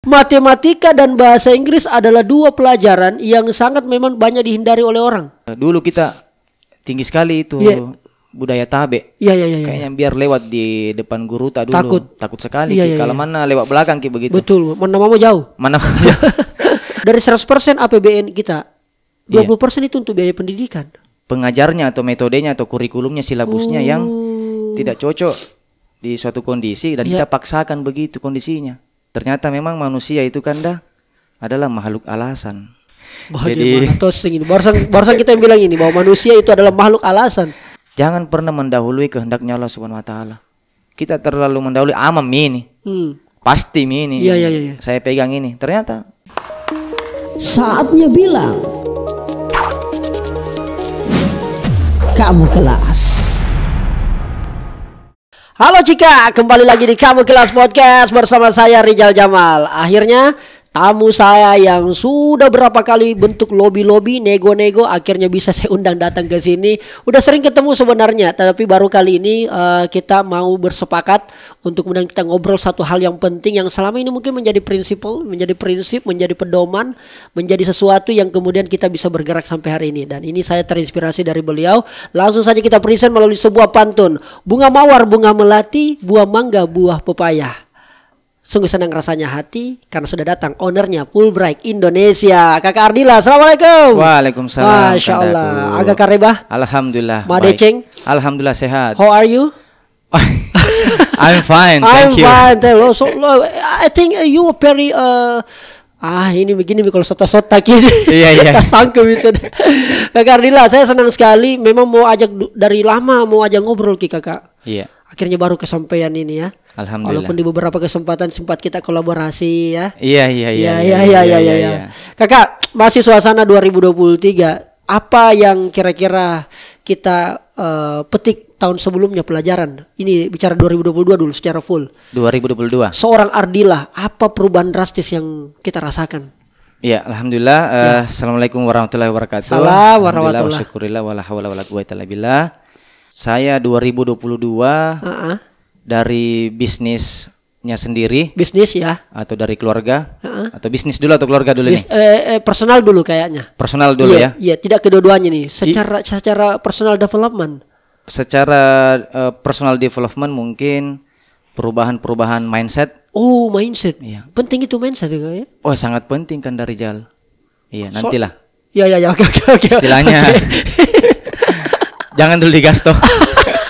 Matematika dan bahasa Inggris adalah dua pelajaran yang sangat memang banyak dihindari oleh orang. Dulu kita tinggi sekali itu budaya tabe. Iya. Kayaknya biar lewat di depan guru tak dulu. Takut sekali. Kalau mana lewat belakang begitu. Betul. Mana mau jauh. Dari 100% APBN kita, 20% itu untuk biaya pendidikan. Pengajarnya atau metodenya atau kurikulumnya, silabusnya yang tidak cocok di suatu kondisi dan kita paksakan begitu kondisinya. Ternyata memang manusia itu kan adalah makhluk alasan. Jadi barusan kita yang bilang ini bahwa manusia itu adalah makhluk alasan. Jangan pernah mendahului kehendaknya Allah Subhanahu wa taala. Kita terlalu mendahului amam ini. Pasti ini. Iya. Saya pegang ini. Ternyata saatnya bilang kamu kelas. Halo Cika, kembali lagi di Kamu Kelas Podcast bersama saya Rizal Jamal. Akhirnya tamu saya yang sudah berapa kali bentuk lobby-lobby, nego-nego, akhirnya bisa saya undang datang ke sini. Udah sering ketemu sebenarnya, tapi baru kali ini kita mau bersepakat untuk kemudian kita ngobrol satu hal yang penting yang selama ini mungkin menjadi prinsip, menjadi pedoman, menjadi sesuatu yang kemudian kita bisa bergerak sampai hari ini. Dan ini saya terinspirasi dari beliau. Langsung saja kita present melalui sebuah pantun. Bunga mawar, bunga melati, buah mangga, buah pepaya. Sungguh senang rasanya hati karena sudah datang ownernya Fulbright Indonesia, Kakak Ardila. Assalamualaikum. Waalaikumsalam. Masya Allah. Agak karebah. Alhamdulillah. Madeceng. Alhamdulillah sehat. How are you? I'm fine. Thank you. I'm fine. So I think you very ini begini kalau sota-sota gini. Iya. Tak sangka bisa. Kakak Ardila, saya senang sekali. Memang mau ajak dari lama mau ajak ngobrol ki kakak. Iya. Akhirnya baru kesampaian ini ya. Alhamdulillah. Walaupun di beberapa kesempatan sempat kita kolaborasi ya. Iya. Kakak, masih suasana 2023. Apa yang kira-kira kita petik tahun sebelumnya pelajaran? Ini bicara 2022 dulu secara full. 2022. Seorang Ardila, apa perubahan drastis yang kita rasakan? Iya, alhamdulillah. Assalamualaikum warahmatullahi wabarakatuh. Salam warahmatullahi. Syukurillah wala haula wala quwwata illa billah. Saya 2022 dari bisnisnya sendiri. Bisnis ya? Atau dari keluarga? Atau bisnis dulu atau keluarga dulu nih? Personal dulu kayaknya. Personal dulu ya? Iya, tidak kedua-duanya nih. Secara personal development. Secara personal development mungkin perubahan mindset. Oh, mindset. Iya. Penting itu mindset ya? Oh, sangat penting kan dari Rizal. Iya, nantilah. Iya, oke. Istilahnya. Jangan dulu digas toh.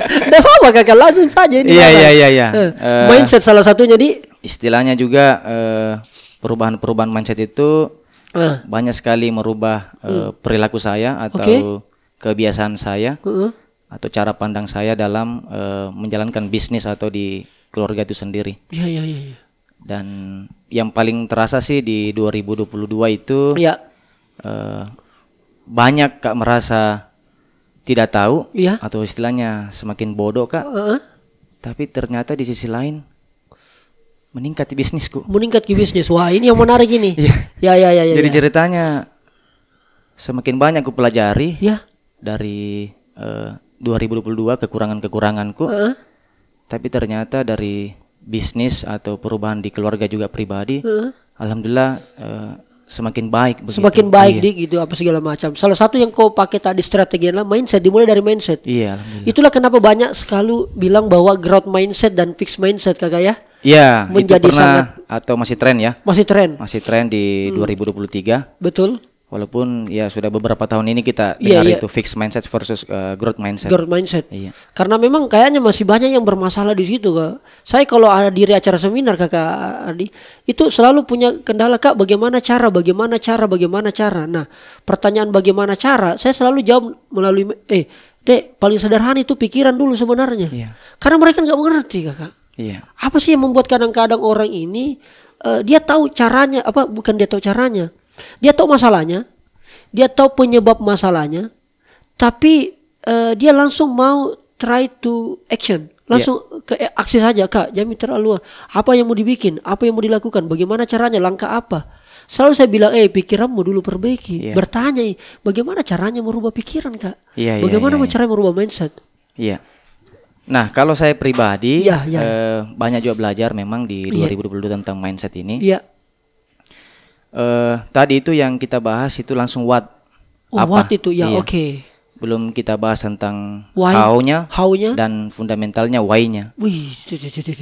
Tidak apa-apa kakak, langsung saja ini. Iya. Mindset salah satunya di. Istilahnya juga perubahan mindset itu banyak sekali merubah perilaku saya atau kebiasaan saya atau cara pandang saya dalam menjalankan bisnis atau di keluarga itu sendiri. Iya. Dan yang paling terasa sih di 2022 itu banyak kak merasa tidak tahu atau istilahnya semakin bodoh kak. Tapi ternyata di sisi lain meningkat di bisnisku. Meningkat di bisnis. Wah, ini yang menarik ini. Ya. Jadi ceritanya semakin banyak aku pelajari dari 2022 kekuranganku. Tapi ternyata dari bisnis atau perubahan di keluarga juga pribadi, alhamdulillah semakin baik begitu. Semakin baik gitu apa segala macam. Salah satu yang kau pakai tadi strategi adalah mindset, dimulai dari mindset. Iya, alhamdulillah. Itulah kenapa banyak sekali bilang bahwa growth mindset dan fixed mindset kakak ya. Iya, menjadi itu pernah sangat atau masih tren ya? Masih tren di 2023. Betul. Walaupun ya sudah beberapa tahun ini kita dengar itu fixed mindset versus growth mindset. Growth mindset. Iya. Karena memang kayaknya masih banyak yang bermasalah di situ kak. Saya kalau ada diri acara seminar kakak Ardi, itu selalu punya kendala kak. Bagaimana cara? Nah, pertanyaan bagaimana cara? Saya selalu jawab melalui dek paling sederhana itu pikiran dulu sebenarnya. Iya. Karena mereka nggak mengerti kakak. Iya. Apa sih yang membuat kadang-kadang orang ini dia tahu caranya bukan dia tahu caranya. Dia tahu masalahnya, dia tahu penyebab masalahnya, tapi dia langsung mau try to action, langsung ke aksi saja kak. Jangan terlalu apa yang mau dibikin, apa yang mau dilakukan, bagaimana caranya, langkah apa. Selalu saya bilang, pikiranmu dulu perbaiki. Bertanya, bagaimana caranya merubah pikiran kak? Bagaimana caranya merubah mindset? Iya. Nah kalau saya pribadi banyak juga belajar memang di 2022 tentang mindset ini. Iya. Tadi itu yang kita bahas itu langsung what. What itu ya, iya. Oke. Belum kita bahas tentang how-nya dan fundamentalnya why-nya. Wih.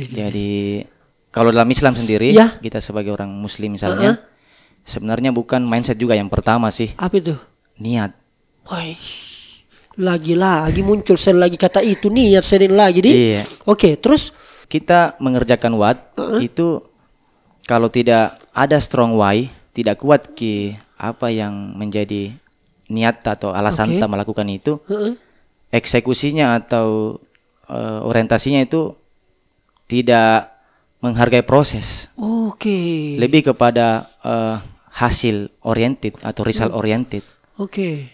Jadi kalau dalam Islam sendiri, ya, kita sebagai orang Muslim misalnya, sebenarnya bukan mindset juga yang pertama sih. Apa itu? Niat. Wih. Lagi muncul lagi kata itu, niat sering lagi di. Iya. Oke, terus kita mengerjakan what itu kalau tidak ada strong why, tidak kuat apa yang menjadi niat atau alasan kita melakukan itu, eksekusinya atau orientasinya itu tidak menghargai proses. Lebih kepada hasil oriented atau result oriented.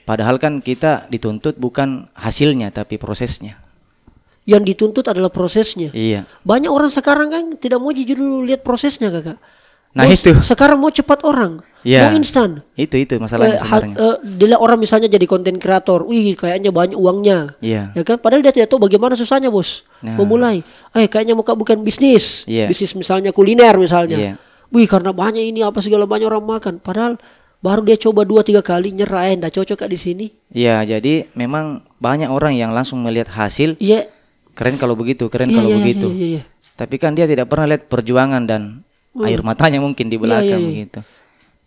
Padahal kan kita dituntut bukan hasilnya tapi prosesnya. Yang dituntut adalah prosesnya. Iya. Banyak orang sekarang kan tidak mau dulu lihat prosesnya, Kakak. Nah itu. Sekarang mau cepat orang, mau instan. Itu masalahnya sebenarnya. Dilihat orang misalnya jadi konten kreator, wih kayaknya banyak uangnya, ya kan? Padahal dia tidak tahu bagaimana susahnya bos, memulai. Kayaknya mau bukan bisnis, bisnis misalnya kuliner misalnya. Wih karena banyak ini apa segala banyak orang makan. Padahal baru dia coba 2-3 kali nyerah, nggak cocok di sini. Iya, jadi memang banyak orang yang langsung melihat hasil. Iya. Keren kalau begitu, kalau begitu. Iya. Tapi kan dia tidak pernah lihat perjuangan dan air matanya mungkin di belakang begitu.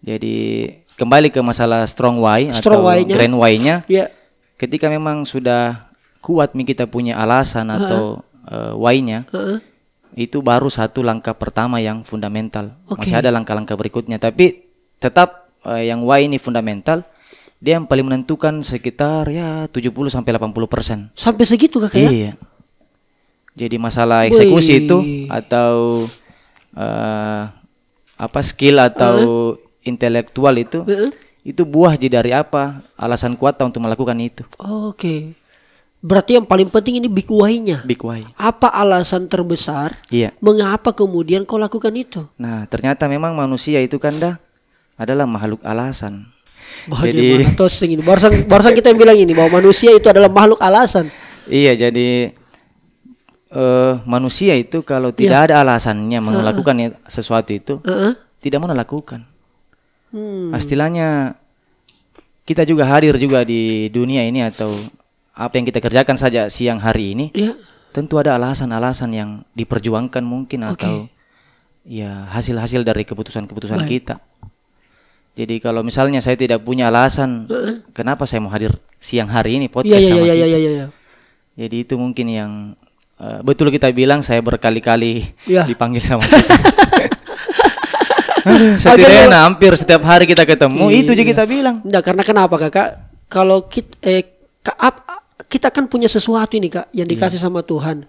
Jadi kembali ke masalah strong why atau grand why-nya. Ketika memang sudah kuat kita punya alasan atau why-nya, itu baru satu langkah pertama yang fundamental. Masih ada langkah-langkah berikutnya, tapi tetap yang why ini fundamental. Dia yang paling menentukan sekitar 70-80%. Sampai segitu Kakak ya? Iya. Jadi masalah eksekusi itu atau skill atau intelektual itu buah dari apa alasan kuat untuk melakukan itu. Berarti yang paling penting ini big why-nya. Big why. Apa alasan terbesar? Mengapa kemudian kau lakukan itu? Nah ternyata memang manusia itu kan adalah makhluk alasan. Bagaimana tosing ini? Barusan kita yang bilang ini bahwa manusia itu adalah makhluk alasan. Iya, jadi manusia itu kalau tidak ada alasannya melakukan sesuatu itu tidak mau melakukan. Istilahnya kita juga hadir juga di dunia ini atau apa yang kita kerjakan saja siang hari ini, tentu ada alasan-alasan yang diperjuangkan mungkin atau hasil-hasil dari keputusan-keputusan kita. Jadi kalau misalnya saya tidak punya alasan kenapa saya mau hadir siang hari ini podcast sama kita. Jadi itu mungkin yang betul kita bilang saya berkali-kali dipanggil sama kita. Setidaknya hampir setiap hari kita ketemu itu juga kita bilang. Nah, karena kenapa Kakak? Kalau kita kan punya sesuatu ini Kak yang dikasih sama Tuhan.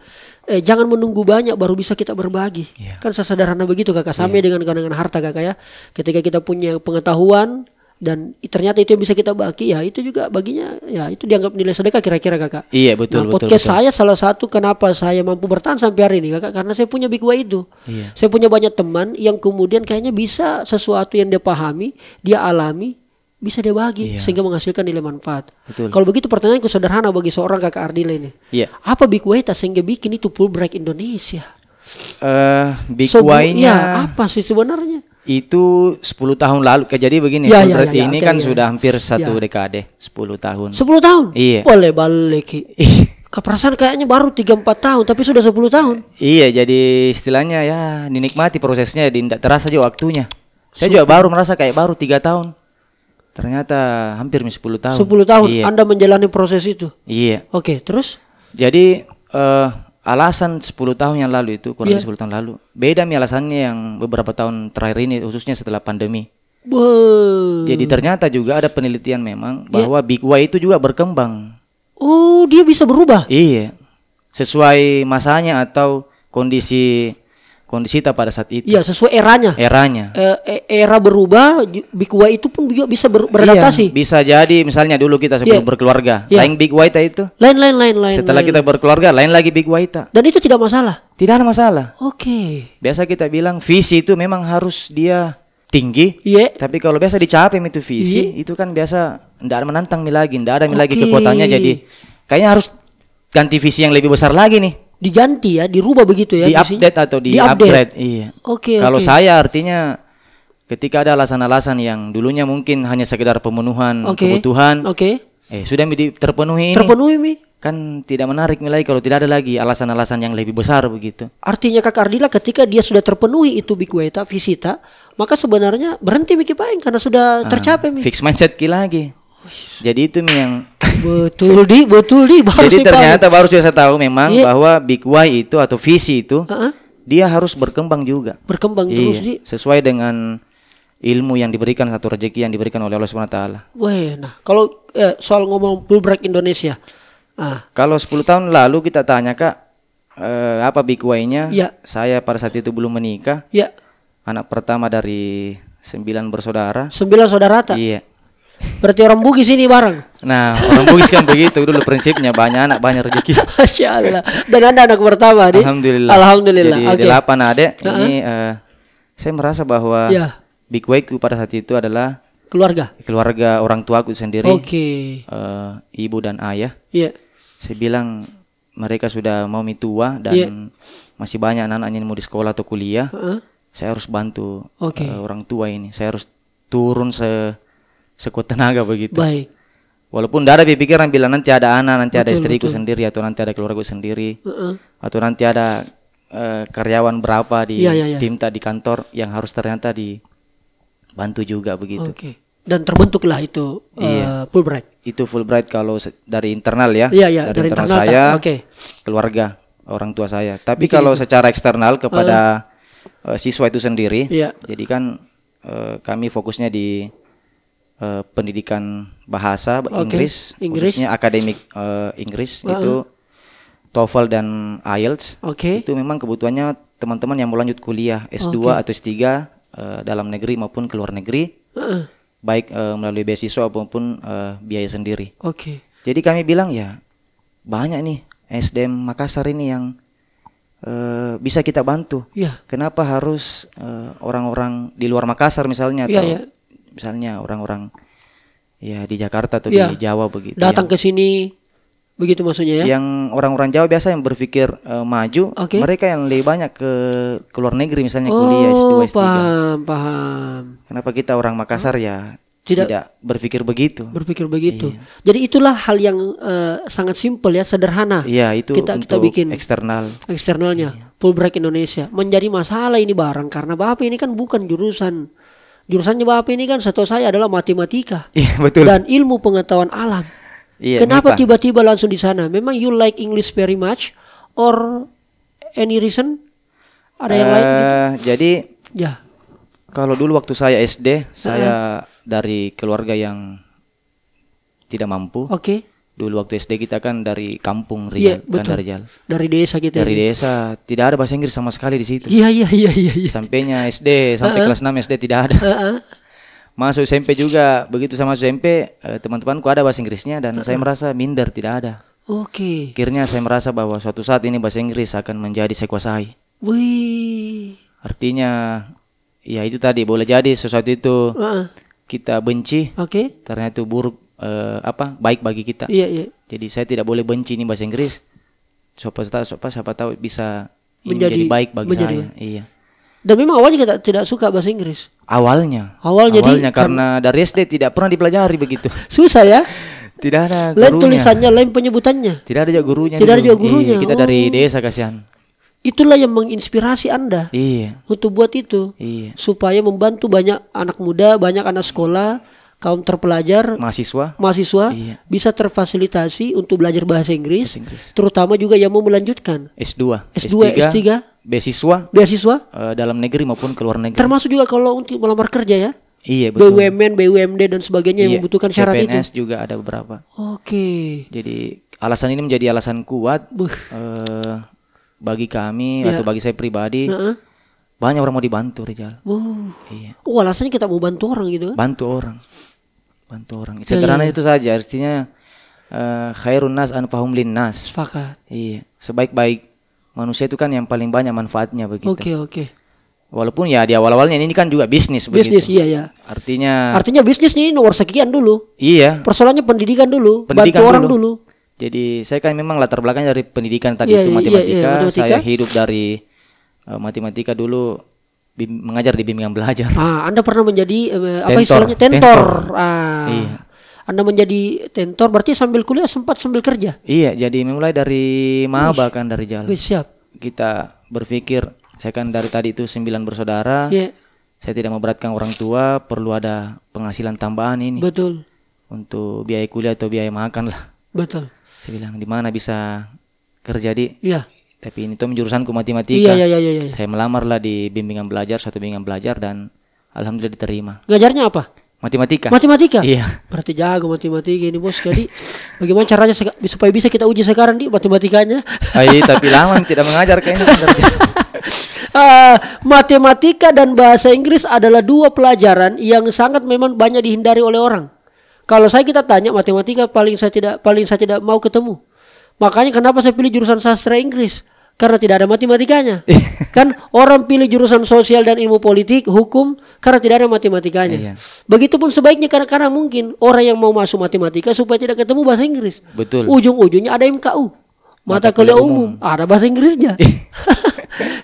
Jangan menunggu banyak baru bisa kita berbagi. Kan sesederhana begitu Kakak. Sama dengan harta Kakak ya. Ketika kita punya pengetahuan dan ternyata itu yang bisa kita bagi, itu juga baginya itu dianggap nilai sedekah kira-kira Kakak. Iya betul. Podcast saya salah satu kenapa saya mampu bertahan sampai hari ini Kakak, karena saya punya big why itu. Saya punya banyak teman yang kemudian kayaknya bisa sesuatu yang dia pahami, dia alami, bisa dia bagi sehingga menghasilkan nilai manfaat. Kalau begitu pertanyaanku sederhana bagi seorang Kakak Ardila ini. Apa big why sehingga bikin itu Fulbright Indonesia? Big why-nya apa sih sebenarnya? Itu 10 tahun lalu. Jadi begini, berarti ini kan sudah hampir satu dekade, 10 tahun. 10 tahun? Iya. Boleh balik. Keperasaan kayaknya baru 3-4 tahun, tapi sudah 10 tahun. Iya, jadi istilahnya dinikmati prosesnya, tidak terasa aja waktunya. Saya juga baru merasa kayak baru 3 tahun. Ternyata hampir 10 tahun. 10 tahun Anda menjalani proses itu? Iya. Oke, terus? Jadi alasan 10 tahun yang lalu itu kurang 10 tahun lalu beda alasannya yang beberapa tahun terakhir ini khususnya setelah pandemi. Jadi ternyata juga ada penelitian memang bahwa big why itu juga berkembang. Dia bisa berubah? Iya, sesuai masanya atau kondisi kita pada saat itu. Iya, sesuai eranya. Era berubah, big why itu pun juga bisa beradaptasi. Iya, bisa jadi misalnya dulu kita sebelum berkeluarga, lain big why itu. Lain. Setelah kita berkeluarga, lain lagi big why. Dan itu tidak masalah. Tidak ada masalah. Biasa kita bilang visi itu memang harus dia tinggi. Tapi kalau biasa dicapai itu visi, itu kan biasa tidak ada menantang lagi, tidak ada lagi kekuatannya. Jadi kayaknya harus ganti visi yang lebih besar lagi nih. Diganti dirubah begitu ya? Di-update atau di-upgrade. Iya. Kalau saya artinya ketika ada alasan-alasan yang dulunya mungkin hanya sekedar pemenuhan kebutuhan, sudah terpenuhi ini. Terpenuhi Mi. Kan tidak menarik nilai kalau tidak ada lagi alasan-alasan yang lebih besar begitu. Artinya Kak Ardila ketika dia sudah terpenuhi itu bikweta, visita, maka sebenarnya berhenti Miki Paeng karena sudah tercapai Mi. Fix mindset lagi. Jadi itu Mi yang betul di baru. Jadi ternyata baru saya tahu memang bahwa big why itu atau visi itu dia harus berkembang juga. Berkembang terus di sesuai dengan ilmu yang diberikan, satu rezeki yang diberikan oleh Allah Subhanahu wa taala. Wah, nah kalau soal ngomong Fulbright Indonesia. Kalau 10 tahun lalu kita tanya Kak, apa big why-nya? Saya pada saat itu belum menikah. Anak pertama dari 9 bersaudara. 9 saudara tak? Iya. Berarti orang Bugis ini bareng. Nah, orang Bugis kan begitu dulu prinsipnya, banyak anak banyak rezeki. Masya Allah. Dan Anda anak pertama, Di? Alhamdulillah. Jadi 8 adik. Ini saya merasa bahwa big why-ku pada saat itu adalah keluarga orang tuaku sendiri. Ibu dan ayah. Saya bilang mereka sudah mau tua dan masih banyak anak-anaknya yang mau di sekolah atau kuliah. Saya harus bantu orang tua ini. Saya harus turun sekuat tenaga begitu. Baik. Walaupun tidak ada pikiran bilang nanti ada anak, nanti ada istriku sendiri, atau nanti ada keluarga sendiri, atau nanti ada karyawan berapa di tim di kantor yang harus ternyata dibantu juga begitu. Dan terbentuklah itu Fulbright. Itu Fulbright kalau dari internal ya. Dari internal saya, keluarga, orang tua saya. Tapi kalau secara eksternal kepada siswa itu sendiri, jadi kan kami fokusnya di pendidikan bahasa Inggris, khususnya akademik Inggris itu TOEFL dan IELTS. Itu memang kebutuhannya teman-teman yang mau lanjut kuliah S2 atau S3 dalam negeri maupun ke luar negeri. Baik melalui beasiswa maupun biaya sendiri. Jadi kami bilang ya banyak nih SDM Makassar ini yang bisa kita bantu. Kenapa harus orang-orang di luar Makassar misalnya atau misalnya orang-orang di Jakarta atau di Jawa begitu datang ke sini begitu maksudnya ya? Yang orang-orang Jawa biasa yang berpikir maju, mereka yang lebih banyak ke luar negeri misalnya kuliah S2 S3. Paham. Kenapa kita orang Makassar tidak berpikir begitu? Jadi itulah hal yang sangat simpel ya, sederhana. Itu kita bikin eksternalnya. Fulbright Indonesia menjadi masalah ini barang karena Bapak ini kan bukan jurusannya Bapak ini kan setahu saya adalah matematika. Betul. Dan ilmu pengetahuan alam. Kenapa tiba-tiba langsung di sana? Memang you like English very much or any reason? Ada yang lain gitu? Jadi kalau dulu waktu saya SD, saya dari keluarga yang tidak mampu. Dulu waktu SD kita kan dari kampung Rijal, dari Rijal. Dari desa gitu. Dari desa, tidak ada bahasa Inggris sama sekali di situ. Iya. Sampainya SD, sampai kelas 6 SD tidak ada. Masuk SMP juga, begitu sama masuk SMP, teman-temanku ada bahasa Inggrisnya dan saya merasa minder, tidak ada. Akhirnya saya merasa bahwa suatu saat ini bahasa Inggris akan menjadi saya kuasai. Artinya, ya itu tadi boleh jadi sesuatu itu kita benci, ternyata itu buruk, baik bagi kita. Jadi saya tidak boleh benci ini bahasa Inggris. Siapa tahu bisa menjadi baik bagi saya. Dan memang awalnya kita tidak suka bahasa Inggris. Awalnya karena dari SD tidak pernah dipelajari begitu. Susah ya. Tidak ada gurunya. Lain tulisannya, lain penyebutannya. Tidak ada juga gurunya. Kita dari desa kasihan. Itulah yang menginspirasi Anda. Untuk buat itu. Supaya membantu banyak anak muda, banyak anak sekolah, kaum terpelajar, mahasiswa bisa terfasilitasi untuk belajar bahasa Inggris. Terutama juga yang mau melanjutkan S2, S3. Beasiswa dalam negeri maupun ke luar negeri. Termasuk juga kalau untuk melamar kerja ya. Betul. BUMN, BUMD dan sebagainya yang membutuhkan syarat itu. CPNS juga ada beberapa. Jadi alasan ini menjadi alasan kuat bagi kami atau bagi saya pribadi. Banyak orang mau dibantu, Rijal. Alasannya kita mau bantu orang gitu kan? Bantu orang. Sederhana itu saja. Artinya khairun nas anfahum lin nas. Sepakat. Sebaik-baik manusia itu kan yang paling banyak manfaatnya begitu. Walaupun ya di awal-awalnya ini kan juga bisnis begitu. Artinya bisnis nih nomor sekian dulu. Persoalannya pendidikan dulu, bantu orang dulu. Jadi saya kan memang latar belakangnya dari pendidikan tadi itu matematika. Saya hidup dari matematika dulu mengajar di bimbingan belajar. Anda pernah menjadi apa istilahnya tentor. Iya. Anda menjadi tentor berarti sambil kuliah sempat sambil kerja. Iya, jadi mulai dari maba kan dari jalan. Siap. Kita berpikir, saya kan dari tadi itu 9 bersaudara. Iya. Saya tidak mau beratkan orang tua, perlu ada penghasilan tambahan ini. Betul. Untuk biaya kuliah atau biaya makan lah. Betul. Saya bilang di mana bisa kerja di? Iya. Tapi ini tuh jurusanku matematika. Iya. Saya melamar lah di bimbingan belajar, satu bimbingan belajar dan alhamdulillah diterima. Ngajarnya apa? Matematika. Matematika? Iya. Berarti jago matematika ini bos. Jadi bagaimana caranya supaya bisa kita uji sekarang di matematikanya? Tapi lama tidak mengajar kayaknya. Matematika dan bahasa Inggris adalah dua pelajaran yang sangat memang banyak dihindari oleh orang. Kalau kita tanya matematika paling saya tidak mau ketemu. Makanya kenapa saya pilih jurusan sastra Inggris? Karena tidak ada matematikanya. Kan orang pilih jurusan sosial dan ilmu politik, hukum karena tidak ada matematikanya. Iya. Begitupun sebaiknya karena mungkin orang yang mau masuk matematika supaya tidak ketemu bahasa Inggris. Betul. Ujung-ujungnya ada MKU, mata kuliah umum, ada bahasa Inggrisnya.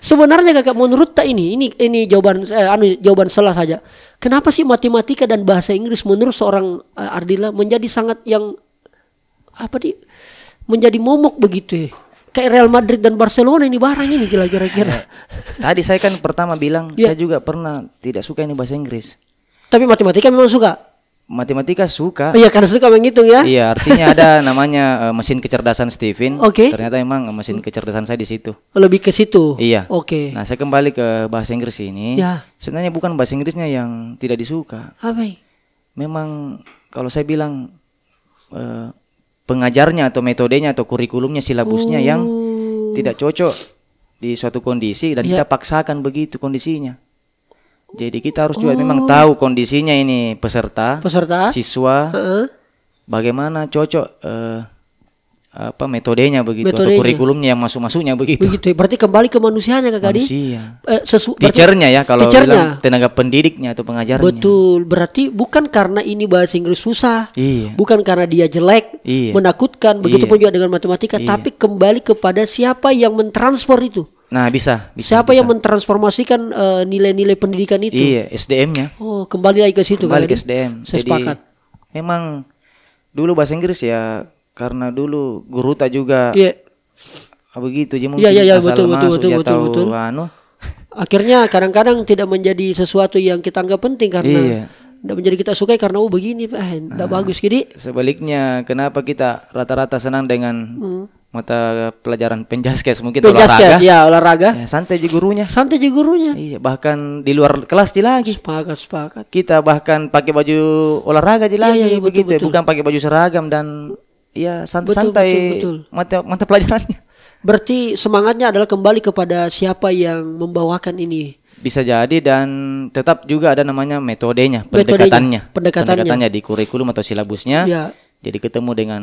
Sebenarnya kakak menurut ini jawaban salah saja. Kenapa sih matematika dan bahasa Inggris menurut seorang Ardila menjadi sangat yang menjadi momok begitu ya? Kayak Real Madrid dan Barcelona ini barang ini kira-kira. Tadi saya kan pertama bilang saya juga pernah tidak suka ini bahasa Inggris. Tapi matematika memang suka. Matematika suka. Iya karena suka menghitung ya. Iya artinya ada namanya mesin kecerdasan Stephen. Oke. Ternyata emang mesin kecerdasan saya di situ. Lebih ke situ. Iya. Oke. Nah saya kembali ke bahasa Inggris ini. Ya. Sebenarnya bukan bahasa Inggrisnya yang tidak disuka. Apa? Memang kalau saya bilang pengajarnya atau metodenya atau kurikulumnya silabusnya yang tidak cocok di suatu kondisi dan kita paksakan begitu kondisinya. Jadi kita harus juga memang tahu kondisinya ini peserta siswa, bagaimana cocok metodenya begitu atau kurikulumnya yang masuknya begitu. Berarti kembali ke manusianya Kak Adi. Teachernya ya kalau bilang tenaga pendidiknya atau pengajarnya. Betul. Berarti bukan karena ini bahasa Inggris susah. Iya. Bukan karena dia jelek, menakutkan, begitupun juga dengan matematika, tapi kembali kepada siapa yang mentransfer itu. Nah, bisa. Siapa yang mentransformasikan nilai-nilai pendidikan itu? Iya, SDM-nya. Oh, kembali lagi ke situ. Kembali ke SDM. Saya sepakat. Memang dulu bahasa Inggris ya karena dulu guru tak juga begitu aja mungkin betul. Akhirnya kadang-kadang tidak menjadi sesuatu yang kita anggap penting karena tidak menjadi kita sukai karena begini tidak bagus. Jadi sebaliknya kenapa kita rata-rata senang dengan mata pelajaran penjaskes mungkin olahraga. Ya, santai aja gurunya. Iya, bahkan di luar kelas lagi. Sepakat. Kita bahkan pakai baju olahraga lagi begitu, bukan pakai baju seragam dan santai mata pelajarannya. Berarti semangatnya adalah kembali kepada siapa yang membawakan ini. Bisa jadi dan tetap juga ada namanya metodenya, pendekatannya di kurikulum atau silabusnya. Ya. Jadi ketemu dengan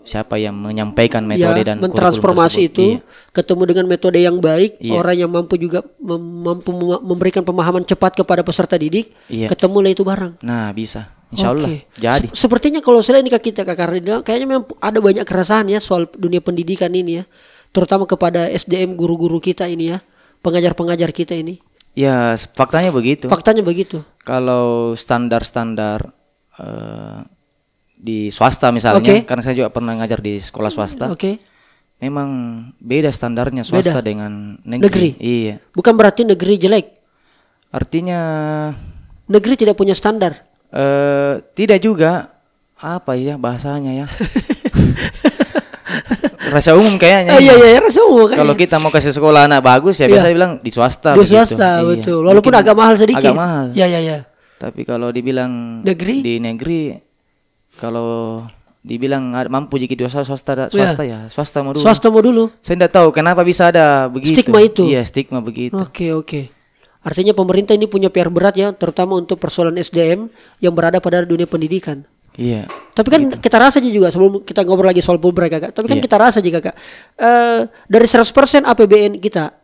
siapa yang menyampaikan metode dan mentransformasi itu, ketemu dengan metode yang baik, orang yang mampu juga mampu memberikan pemahaman cepat kepada peserta didik, ketemulah itu barang. Nah, bisa. Insya Allah jadi. Sepertinya kalau saya ini kita Kak Ardila, kayaknya memang ada banyak keresahan ya soal dunia pendidikan ini ya, terutama kepada SDM guru-guru kita ini ya, pengajar-pengajar kita ini. Ya, faktanya begitu. Kalau standar-standar di swasta misalnya, karena saya juga pernah ngajar di sekolah swasta. Memang beda standarnya swasta dengan negeri. Iya. Bukan berarti negeri jelek. Artinya negeri tidak punya standar. Tidak juga. Apa ya bahasanya ya? Rasa umum kayaknya. Iya, rasa umum kayaknya. Kalau kita mau kasih sekolah anak bagus ya biasa bilang di swasta. Di swasta, betul. Walaupun agak mahal sedikit. Agak mahal. Iya. Tapi kalau dibilang di negeri, kalau dibilang mampu jika di swasta ya swasta mau dulu. Saya tidak tahu kenapa bisa ada begitu. Stigma itu. Iya, stigma begitu. Oke. Artinya pemerintah ini punya PR berat ya, terutama untuk persoalan SDM yang berada pada dunia pendidikan. Iya. Tapi kan kita rasa juga sebelum kita ngobrol lagi soal Fulbright Kakak. Tapi kan kita rasa juga Kak, dari 100% APBN kita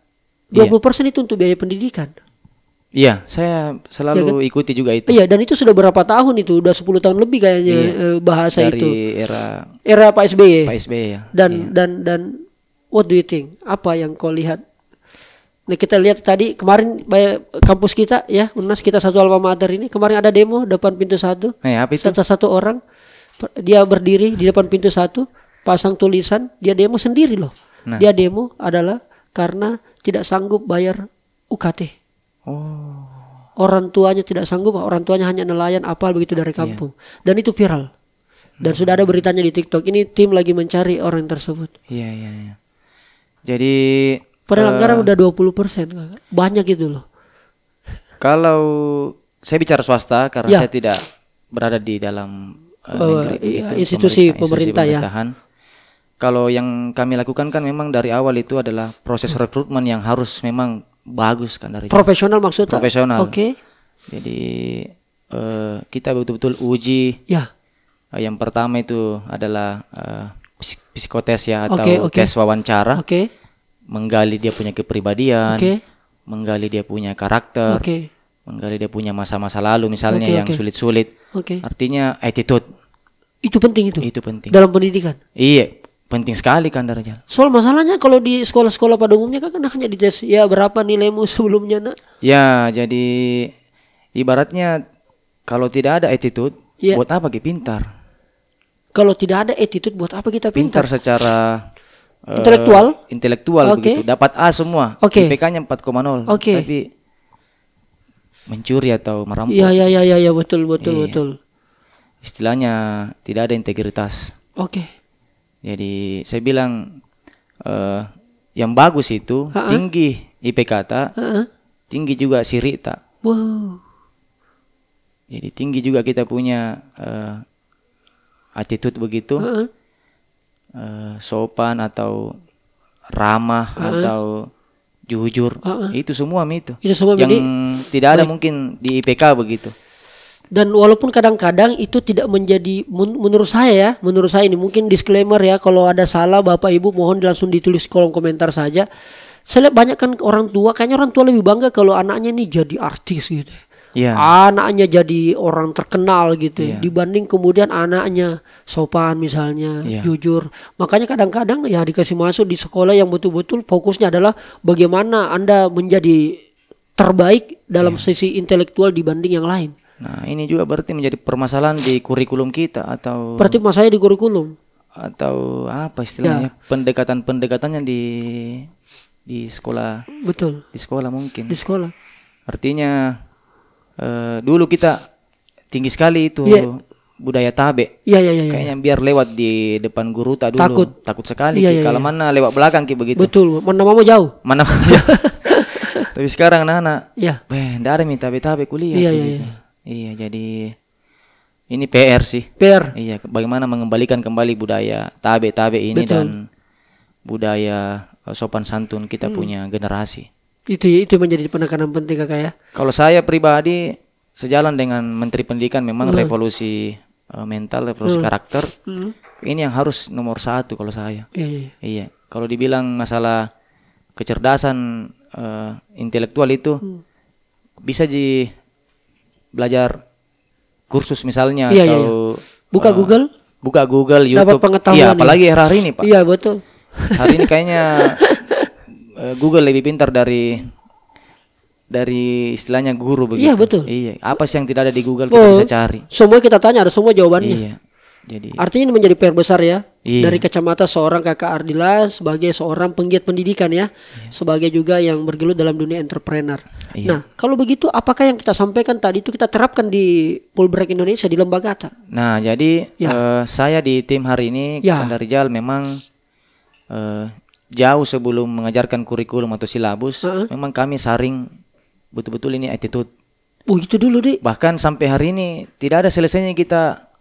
20% itu untuk biaya pendidikan. Iya, saya selalu ikuti juga itu. Iya, dan itu sudah berapa tahun itu? Udah 10 tahun lebih kayaknya bahasa dari itu. Dari era Pak SBY. Pak SBY ya. Dan what do you think? Apa yang kau lihat? Nah kita lihat tadi kemarin kampus kita ya, UNAS kita satu alma mater ini kemarin ada demo depan pintu 1. Apa itu? Satu orang dia berdiri di depan pintu 1, pasang tulisan, dia demo sendiri loh. Nah. Dia demo adalah karena tidak sanggup bayar UKT. Oh. Orang tuanya tidak sanggup, orang tuanya hanya nelayan apal begitu dari kampung. Dan itu viral. Dan sudah ada beritanya di TikTok. Ini tim lagi mencari orang tersebut. Iya. Jadi padahal anggaran udah 20%, banyak itu loh. Kalau saya bicara swasta karena saya tidak berada di dalam institusi pemerintahan. Kalau yang kami lakukan kan memang dari awal itu adalah proses rekrutmen yang harus memang bagus kan dari profesional maksudnya. Profesional. Oke. Jadi kita betul-betul uji. Ya. Yang pertama itu adalah psikotes ya atau tes wawancara. Menggali dia punya kepribadian, menggali dia punya karakter, menggali dia punya masa-masa lalu misalnya yang sulit-sulit. Artinya attitude. Itu penting itu. Itu penting. Dalam pendidikan. Iya, penting sekali kan Darjal. Soal masalahnya kalau di sekolah-sekolah pada umumnya kan hanya dites ya berapa nilaimu sebelumnya nak. Ya, jadi ibaratnya kalau tidak ada attitude, buat apa kita pintar? Kalau tidak ada attitude buat apa kita pintar? Pintar secara intelektual begitu. Dapat A semua. IPK-nya 4,0. Tapi mencuri atau merampok. Iya, betul. Istilahnya tidak ada integritas. Jadi saya bilang yang bagus itu tinggi IPK tinggi juga siri tak. Wow. Jadi tinggi juga kita punya attitude begitu. Sopan atau ramah atau jujur, itu semua itu yang tidak ada mungkin di IPK begitu. Dan walaupun kadang-kadang itu tidak menjadi menurut saya ini mungkin disclaimer ya, kalau ada salah Bapak Ibu mohon langsung ditulis kolom komentar saja. Saya lihat banyak kan orang tua, kayaknya orang tua lebih bangga kalau anaknya ini jadi artis gitu. Anaknya jadi orang terkenal gitu dibanding kemudian anaknya sopan misalnya, jujur. Makanya kadang-kadang ya dikasih masuk di sekolah yang betul-betul fokusnya adalah bagaimana Anda menjadi terbaik dalam sisi intelektual dibanding yang lain. Nah, ini juga berarti menjadi permasalahan di kurikulum kita atau berarti masalahnya di kurikulum atau apa istilahnya pendekatannya di sekolah. Betul. Di sekolah mungkin. Di sekolah. Artinya dulu kita tinggi sekali itu budaya tabe. Kayaknya biar lewat di depan guru tak dulu takut sekali. Kalau mana lewat belakang begitu. Betul. Mana mau jauh. Tapi sekarang anak-anak, ndak ada tabe kuliah. Iya, jadi ini PR sih. Iya, bagaimana mengembalikan kembali budaya tabe ini dan budaya sopan santun kita punya generasi. Itu menjadi penekanan penting Kakak ya. Kalau saya pribadi sejalan dengan Menteri Pendidikan memang revolusi mental, revolusi karakter. Ini yang harus nomor 1 kalau saya. Iya. Kalau dibilang masalah kecerdasan intelektual itu bisa belajar kursus misalnya atau buka Google, YouTube. Dapat pengetahuan. Iya, apalagi hari ini Pak. Iya betul. Hari ini kayaknya Google lebih pintar dari istilahnya guru begitu. Iya betul. Iya. Apa sih yang tidak ada di Google kita bisa cari. Semua kita tanya ada semua jawabannya. Iya. Jadi artinya ini menjadi PR besar ya. Dari kacamata seorang Kakak Ardila sebagai seorang penggiat pendidikan ya. Sebagai juga yang bergelut dalam dunia entrepreneur. Nah, kalau begitu apakah yang kita sampaikan tadi itu kita terapkan di Fulbright Indonesia di Lembagata? Nah, jadi saya di tim hari ini Kanda Rijal memang jauh sebelum mengajarkan kurikulum atau silabus, memang kami saring betul-betul ini attitude. Itu dulu deh. Bahkan sampai hari ini tidak ada selesainya kita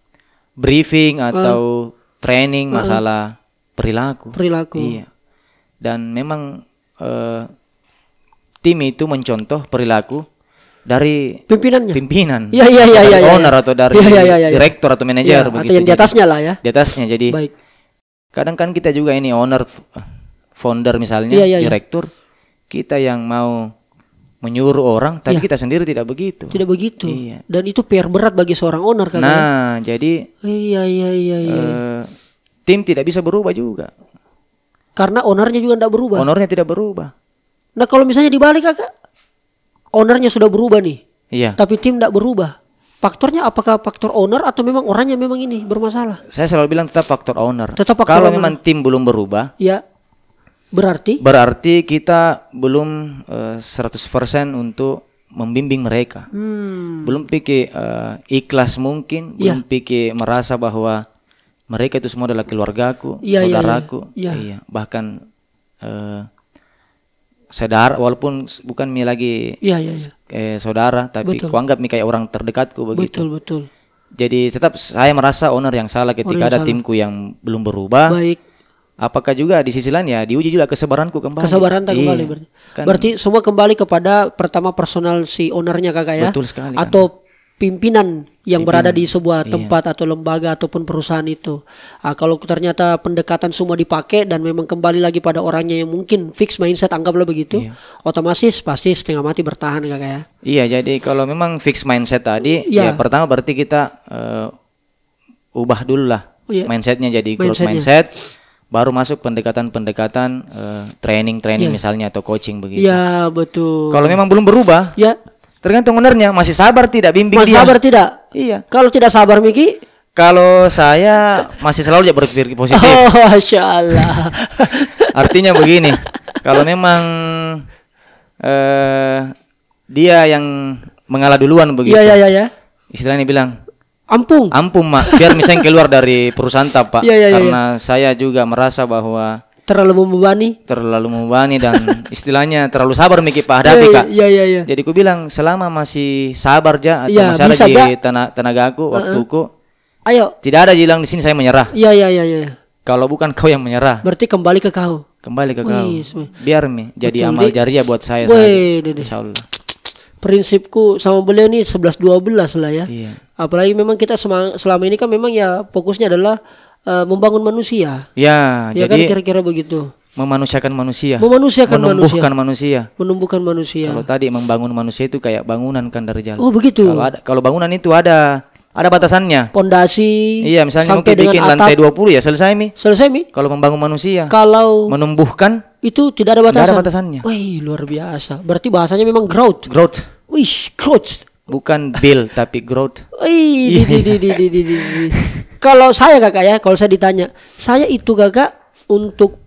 briefing atau training masalah perilaku. Iya. Dan memang tim itu mencontoh perilaku dari pimpinan. Iya. Owner atau dari direktur atau manajer begitu. Atau yang di atasnya lah ya. Di atasnya. Jadi kadang kan kita juga ini owner, founder misalnya, direktur, kita yang mau menyuruh orang, tapi kita sendiri tidak begitu. Tidak begitu. Iya. Dan itu PR berat bagi seorang owner kan. Nah, jadi tim tidak bisa berubah juga. Karena ownernya juga tidak berubah. Ownernya tidak berubah. Nah kalau misalnya dibalik kakak, ownernya sudah berubah nih, tapi tim tidak berubah. Faktornya apakah faktor owner atau memang orangnya memang ini bermasalah? Saya selalu bilang tetap faktor owner. Kalau memang tim belum berubah, ya berarti kita belum 100% untuk membimbing mereka. Belum pikir ikhlas mungkin, belum pikir merasa bahwa mereka itu semua adalah keluargaku, saudaraku. Bahkan saudara, walaupun bukan mi lagi saudara, tapi kuanggap mi kayak orang terdekatku begitu. Betul. Jadi tetap saya merasa owner yang salah ketika ada timku yang belum berubah. Baik. Apakah juga di sisi lain ya diuji juga kesabaranku kembali. Kembali berarti. Berarti semua kembali kepada pertama personal si ownernya kakak ya. Betul sekali. Atau pimpinan yang berada di sebuah tempat atau lembaga ataupun perusahaan itu. Kalau ternyata pendekatan semua dipakai dan memang kembali lagi pada orangnya yang mungkin fix mindset, anggaplah begitu, otomatis pasti setengah mati bertahan kakak ya. Iya, jadi kalau memang fix mindset tadi, ya pertama berarti kita ubah dulu lah mindsetnya jadi growth mindset, baru masuk pendekatan-pendekatan training misalnya atau coaching begitu. Iya betul. Kalau memang belum berubah, tergantung ownernya masih sabar tidak bimbing dia. Masih sabar tidak? Iya. Kalau tidak sabar Miki? Kalau saya masih selalu berpikir positif. Oh, Masya Allah. Artinya begini, kalau memang dia yang mengalah duluan begitu. Iya. Istilahnya bilang, ampun mak, biar misalnya keluar dari perusahaan Pak. Karena saya juga merasa bahwa terlalu membebani dan istilahnya terlalu sabar Miki Pak hadapi Kak. Iya. Jadi ku bilang selama masih sabar aja atau masih ada di tenagaku, waktuku. Ayo. Tidak ada bilang di sini saya menyerah. Iya. Kalau bukan kau yang menyerah. Berarti kembali ke kau. Biar jadi amal jariah buat saya. Insyaallah. Prinsipku sama beliau nih 11-12 lah ya. Iya. Apalagi memang kita selama ini kan memang ya fokusnya adalah membangun manusia. Ya jadi kan kira-kira begitu. Memanusiakan manusia. Menumbuhkan manusia. Kalau tadi membangun manusia itu kayak bangunan kan dari jalan. Oh begitu. Kalau bangunan itu ada batasannya. Pondasi. Iya, misalnya mungkin bikin lantai 20 ya selesai mi. Kalau membangun manusia. Kalau menumbuhkan itu tidak ada batasan. Tidak ada batasannya. Wih, luar biasa. Berarti bahasanya memang growth. Wih, growth. Bukan build tapi growth. Wih, Kalau saya kakak ya, kalau saya ditanya, saya itu kakak untuk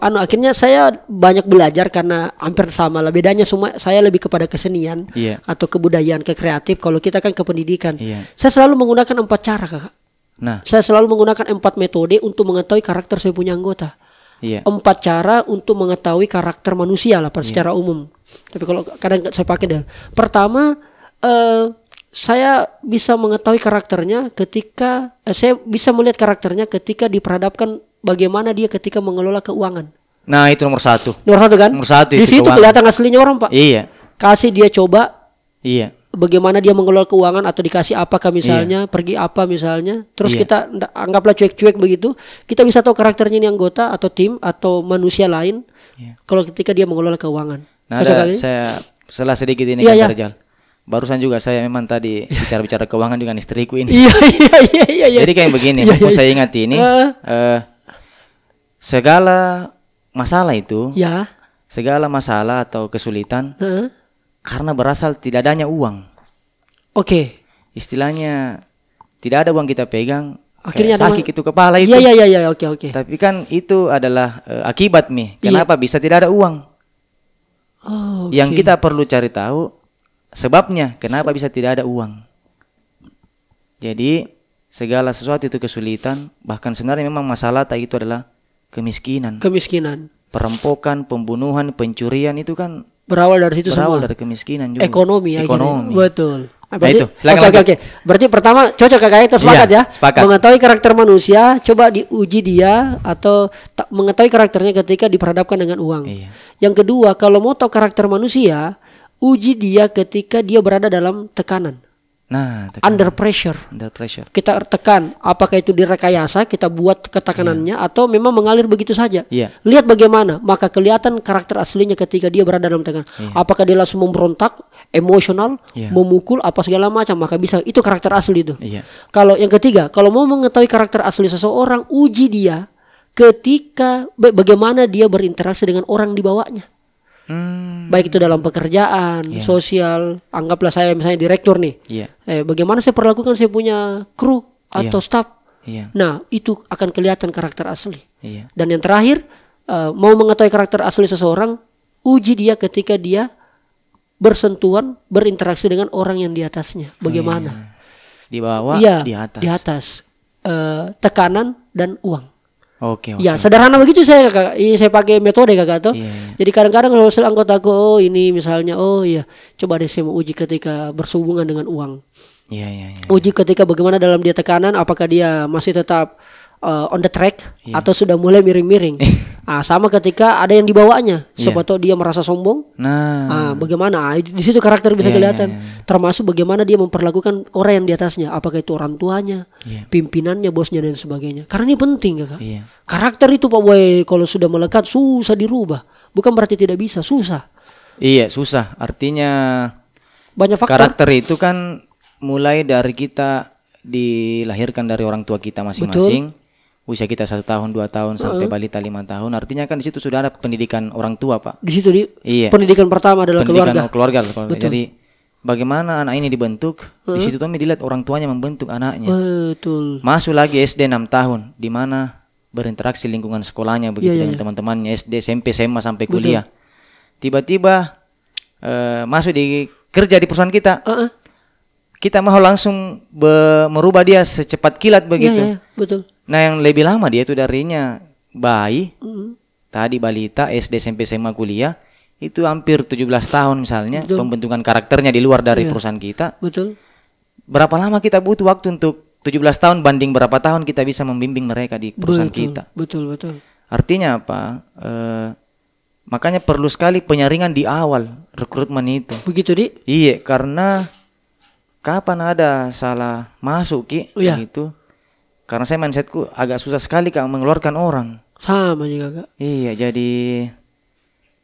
akhirnya saya banyak belajar karena hampir sama lah. Bedanya semua saya lebih kepada kesenian atau kebudayaan, ke kreatif. Kalau kita kan ke pendidikan. Saya selalu menggunakan 4 cara kakak. Saya selalu menggunakan 4 metode untuk mengetahui karakter saya punya anggota. 4 cara untuk mengetahui karakter manusia lah secara umum. Tapi kalau kadang saya pakai deh. Pertama, saya bisa mengetahui karakternya ketika saya bisa melihat karakternya ketika diperhadapkan bagaimana dia ketika mengelola keuangan. Nah itu nomor 1. Nomor 1 kan? Nomor 1 di situ kelihatan aslinya orang Pak. Iya. Kasih dia coba. Iya. Bagaimana dia mengelola keuangan atau dikasih apakah misalnya, pergi apa misalnya. Terus kita anggaplah cuek-cuek begitu. Kita bisa tahu karakternya ini anggota atau tim atau manusia lain. Kalau ketika dia mengelola keuangan. Nah saya salah sedikit ini kan Rijal. Barusan juga saya memang tadi bicara keuangan dengan istriku ini. Iya. Jadi kayak begini, saya ingat ini segala masalah itu, segala masalah atau kesulitan karena berasal tidak adanya uang. Oke. Istilahnya tidak ada uang kita pegang, akhirnya sakit itu kepala itu. Iya, oke. Tapi kan itu adalah akibat kenapa bisa tidak ada uang. Yang kita perlu cari tahu sebabnya kenapa bisa tidak ada uang. Jadi segala sesuatu itu kesulitan, bahkan sebenarnya memang masalah itu adalah kemiskinan. Perampokan, pembunuhan, pencurian itu kan berawal dari situ semua. Berawal dari kemiskinan juga. Ekonomi. Betul. Berarti, oke. Berarti pertama cocok kakak kita sepakat ya. Sepakat. Mengetahui karakter manusia, coba diuji dia atau mengetahui karakternya ketika diperhadapkan dengan uang. Yang kedua, kalau mau tahu karakter manusia, uji dia ketika dia berada dalam tekanan. Under pressure. Kita tekan, apakah itu direkayasa, kita buat ketekanannya atau memang mengalir begitu saja. Lihat bagaimana, maka kelihatan karakter aslinya ketika dia berada dalam tekanan. Apakah dia langsung memberontak, emosional, memukul apa segala macam, maka bisa itu karakter asli itu. Kalau yang ketiga, kalau mau mengetahui karakter asli seseorang, uji dia ketika bagaimana dia berinteraksi dengan orang di bawahnya. Baik itu dalam pekerjaan, sosial, anggaplah saya misalnya direktur nih. Bagaimana saya perlakukan saya punya kru atau staff. Nah, itu akan kelihatan karakter asli. Dan yang terakhir, mau mengetahui karakter asli seseorang, uji dia ketika dia bersentuhan, berinteraksi dengan orang yang di atasnya. Bagaimana? Di bawah, di atas. Di atas. Tekanan dan uang. Oke. Ya, sederhana begitu saya Kakak. Ini saya pakai metode Kakak tuh. Jadi kadang-kadang kalau anggota aku, ini misalnya, coba deh saya mau uji ketika bersehubungan dengan uang. Uji ketika bagaimana dalam dia tekanan, apakah dia masih tetap on the track atau sudah mulai miring-miring. Sama ketika ada yang dibawanya, siapa tahu dia merasa sombong. Bagaimana? Di situ karakter bisa kelihatan. Termasuk bagaimana dia memperlakukan orang yang di atasnya, apakah itu orang tuanya, pimpinannya, bosnya dan sebagainya. Karena ini penting, Kakak. Karakter itu Pak Boy kalau sudah melekat susah dirubah. Bukan berarti tidak bisa, susah. Iya, susah. Artinya banyak faktor. Karakter itu kan mulai dari kita dilahirkan dari orang tua kita masing-masing. Usia kita 1 tahun, 2 tahun sampai balita 5 tahun. Artinya kan di situ sudah ada pendidikan orang tua, Pak. Di situ pendidikan pertama adalah keluarga. Jadi bagaimana anak ini dibentuk? Di situ Tommy dilihat orang tuanya membentuk anaknya. Betul. Masuk lagi SD 6 tahun, di mana berinteraksi lingkungan sekolahnya begitu dengan teman-temannya SD, SMP, SMA sampai kuliah. Tiba-tiba masuk di kerja di perusahaan kita. Kita mau langsung merubah dia secepat kilat begitu. Betul. Nah, yang lebih lama dia itu darinya bayi, tadi balita, SD, SMP, SMA, kuliah, itu hampir 17 tahun misalnya. Pembentukan karakternya di luar dari perusahaan kita. Betul. Berapa lama kita butuh waktu untuk 17 tahun banding berapa tahun kita bisa membimbing mereka di perusahaan kita. Betul. Artinya apa? Makanya perlu sekali penyaringan di awal rekrutmen itu. Begitu, Di? Iya, karena kapan ada salah masuk gitu. Karena saya mindsetku agak susah sekali Kak mengeluarkan orang. Sama juga Kak. Iya, jadi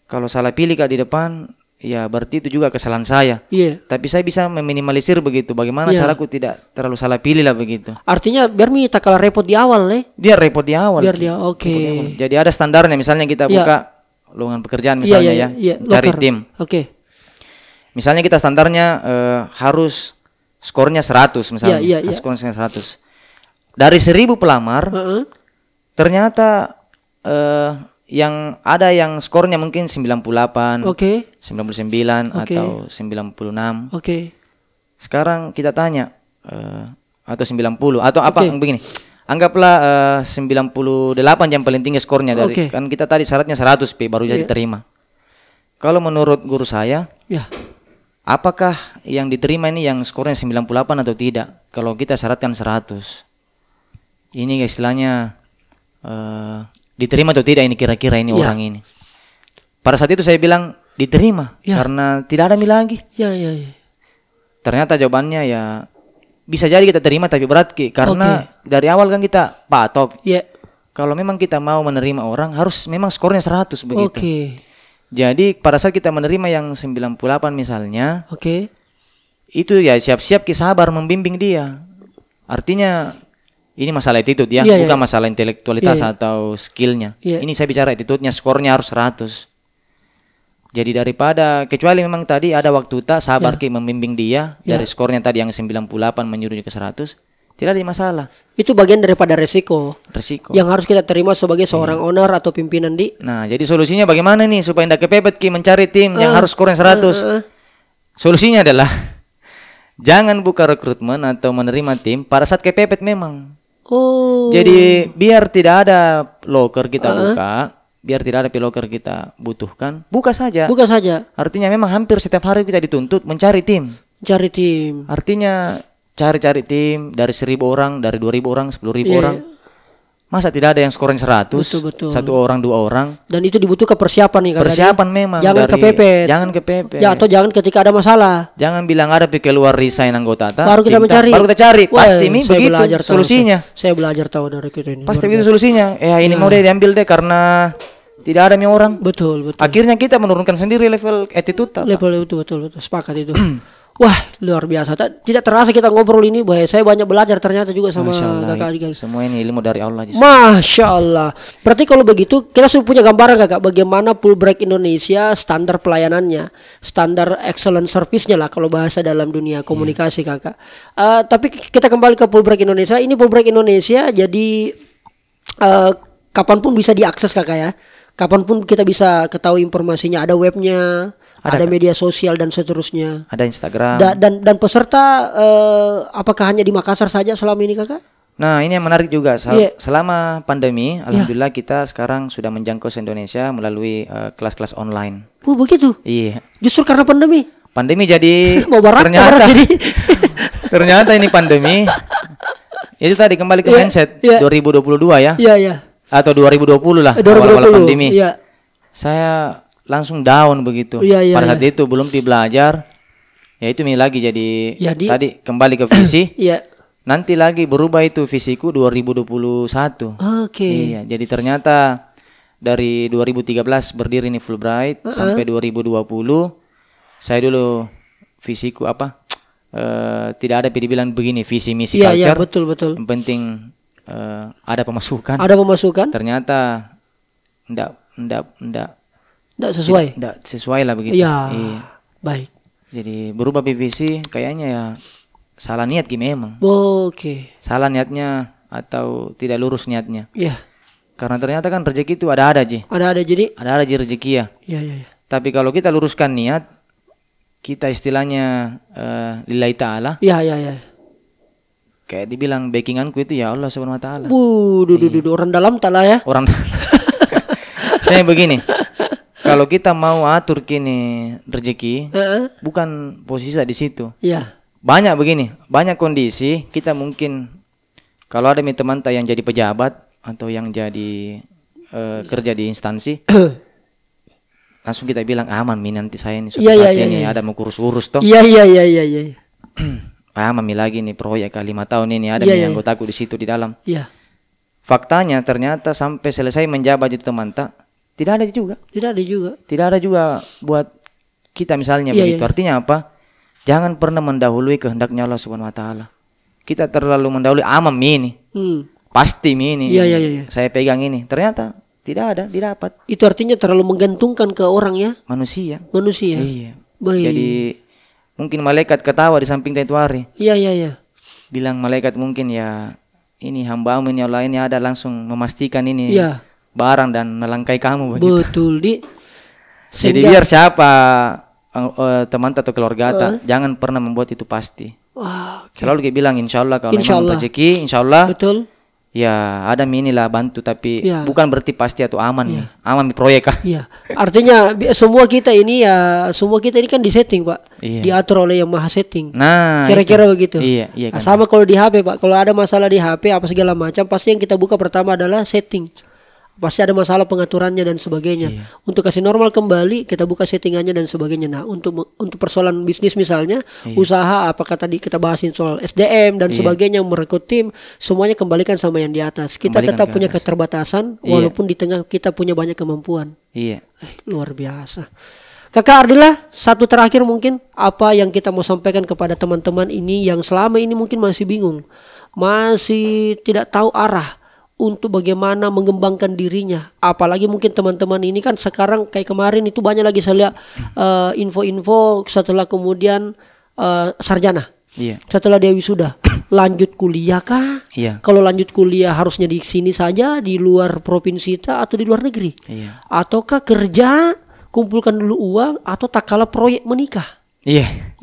kalau salah pilih Kak di depan, ya berarti itu juga kesalahan saya. Tapi saya bisa meminimalisir begitu. Bagaimana caraku tidak terlalu salah pilih lah begitu. Artinya biar tak kalah repot di awal Dia repot di awal. Biar dia oke. Jadi ada standarnya, misalnya kita buka lowongan pekerjaan misalnya cari tim. Misalnya kita standarnya harus skornya 100 misalnya. Skornya 100. Dari 1000 pelamar, ternyata yang ada yang skornya mungkin 98, 99 atau 96. Sekarang kita tanya atau 90 atau apa begini. Anggaplah 98 yang paling tinggi skornya dari kan kita tadi syaratnya 100 baru jadi diterima. Kalau menurut guru saya, apakah yang diterima ini yang skornya 98 atau tidak? Kalau kita syaratkan 100. Ini istilahnya diterima atau tidak ini kira-kira ini orang ini. Pada saat itu saya bilang diterima karena tidak ada lagi. Ternyata jawabannya bisa jadi kita terima tapi berat karena dari awal kan kita patok. Kalau memang kita mau menerima orang harus memang skornya 100 begitu. Jadi pada saat kita menerima yang 98 misalnya, itu ya siap-siap sabar membimbing dia. Artinya ini masalah attitude bukan masalah intelektualitas atau skillnya. Ini saya bicara attitude-nya, skornya harus 100. Jadi daripada, kecuali memang tadi ada waktu tak sabar membimbing dia dari skornya tadi yang 98 menyuruh dia ke 100, tidak ada masalah. Itu bagian daripada resiko yang harus kita terima sebagai seorang owner atau pimpinan di. Nah, jadi solusinya bagaimana nih supaya tidak kepepet mencari tim yang harus skornya 100? Solusinya adalah jangan buka rekrutmen atau menerima tim pada saat kepepet memang. Jadi biar tidak ada loker kita buka, biar tidak ada loker kita butuhkan, buka saja. Artinya memang hampir setiap hari kita dituntut mencari tim. Artinya cari tim dari 1000 orang, dari 2000 orang, 10.000 orang. Masa tidak ada yang skornya 100? Betul. 1 orang, 2 orang. Dan itu dibutuhkan persiapan nih. Persiapan memang. Jangan kepepet. Atau jangan ketika ada masalah. Jangan bilang ada keluar resign anggota. Baru kita mencari. Pasti ini begitu solusinya. Saya belajar tahu dari kita ini. Pasti begitu solusinya. Ini mau diambil karena tidak ada orang. Betul. Akhirnya kita menurunkan sendiri level attitude. Level itu betul. Sepakat itu. Wah, luar biasa. Tidak terasa kita ngobrol ini, bahwa saya banyak belajar ternyata juga sama kakak. Semua ini ilmu dari Allah. Masya Allah. Berarti kalau begitu kita sudah punya gambaran kakak bagaimana Fulbright Indonesia standar pelayanannya, standar excellent service-nya lah kalau bahasa dalam dunia komunikasi kakak. Tapi kita kembali ke Fulbright Indonesia. Ini Fulbright Indonesia jadi kapanpun bisa diakses kakak ya. Kapanpun kita bisa ketahui informasinya. Ada webnya. Ada media sosial dan seterusnya. Ada Instagram. Dan peserta apakah hanya di Makassar saja selama ini kakak? Nah ini yang menarik juga. Selama pandemi, alhamdulillah kita sekarang sudah menjangkau se-Indonesia melalui kelas-kelas online. Begitu? Iya. Justru karena pandemi? Pandemi jadi ternyata ini pandemi. Itu tadi kembali ke mindset 2022 ya. Iya. Atau 2020 lah. 2020. Awal-awal pandemi. Iya. Saya langsung down begitu. Pada saat itu belum belajar. Ya itu lagi jadi tadi kembali ke visi. Nanti lagi berubah itu visiku 2021. Iya, jadi ternyata dari 2013 berdiri nih Fulbright sampai 2020 saya dulu visiku tidak ada dibilang begini visi misi culture. Betul. Yang penting ada pemasukan. Ternyata Tidak sesuai. Tidak sesuai lah begitu. Iya. Baik. Jadi berubah PVC kayaknya ya salah niat memang. Oke. Salah niatnya atau tidak lurus niatnya. Iya. Karena ternyata kan rezeki itu ada Ji. Ada jadi. Ada rezeki ya. Iya. Tapi kalau kita luruskan niat, kita istilahnya lillahi ta'ala. Iya. Kayak dibilang backinganku itu ya Allah Subhanahu wa taala. Orang dalam ta'ala ya. Saya begini. Kalau kita mau atur kini rezeki, bukan posisi di situ. Iya. Banyak begini, banyak kondisi kita mungkin kalau ada teman yang jadi pejabat atau yang jadi kerja di instansi, langsung kita bilang aman nanti saya ini suatu saat ini ada mau urus toh. Iya. Aman lagi nih proyek 5 tahun ini ada anggotaku di situ di dalam. Iya. Faktanya ternyata sampai selesai menjabat itu teman tidak ada juga buat kita misalnya begitu. Artinya apa? Jangan pernah mendahului kehendaknya Allah Subhanahu wa taala. Kita terlalu mendahului ini. Pasti ini. Iya. Saya pegang ini. Ternyata tidak ada, didapat. Itu artinya terlalu menggantungkan ke orang ya? Manusia. Iya. Baik. Jadi mungkin malaikat ketawa di samping itu hari. Iya. Bilang malaikat mungkin ya ini hamba-Mu ini Allah ini ada langsung memastikan ini. Iya. Barang dan melangkai kamu begitu. Betul Jadi biar siapa teman atau keluarga jangan pernah membuat itu pasti. Selalu kita bilang insyaallah kalau memang rezeki insyaallah. Betul. Ya ada inilah bantu tapi bukan berarti pasti atau aman nih. Aman proyek. Iya. Artinya semua kita ini kan disetting Pak. Diatur oleh yang maha setting. Nah kira-kira begitu. Iya kan. Sama kalau di HP Pak. Kalau ada masalah di HP apa segala macam pasti yang kita buka pertama adalah setting. Pasti ada masalah pengaturannya dan sebagainya. Untuk kasih normal kembali kita buka settingannya dan sebagainya. Nah untuk persoalan bisnis misalnya usaha apakah tadi kita bahasin soal SDM dan sebagainya merekrut tim semuanya kembalikan sama yang di atas. Kita tetap punya keterbatasan walaupun di tengah kita punya banyak kemampuan. Luar biasa. Kakak Ardila, satu terakhir mungkin apa yang kita mau sampaikan kepada teman-teman ini yang selama ini mungkin masih bingung, masih tidak tahu arah untuk bagaimana mengembangkan dirinya. Apalagi mungkin teman-teman ini kan sekarang kayak kemarin itu banyak lagi saya lihat info-info setelah kemudian sarjana. Setelah dia wisuda lanjut kuliah kah? Kalau lanjut kuliah harusnya di sini saja di luar provinsi atau di luar negeri? Ataukah kerja kumpulkan dulu uang atau tak kalah proyek menikah?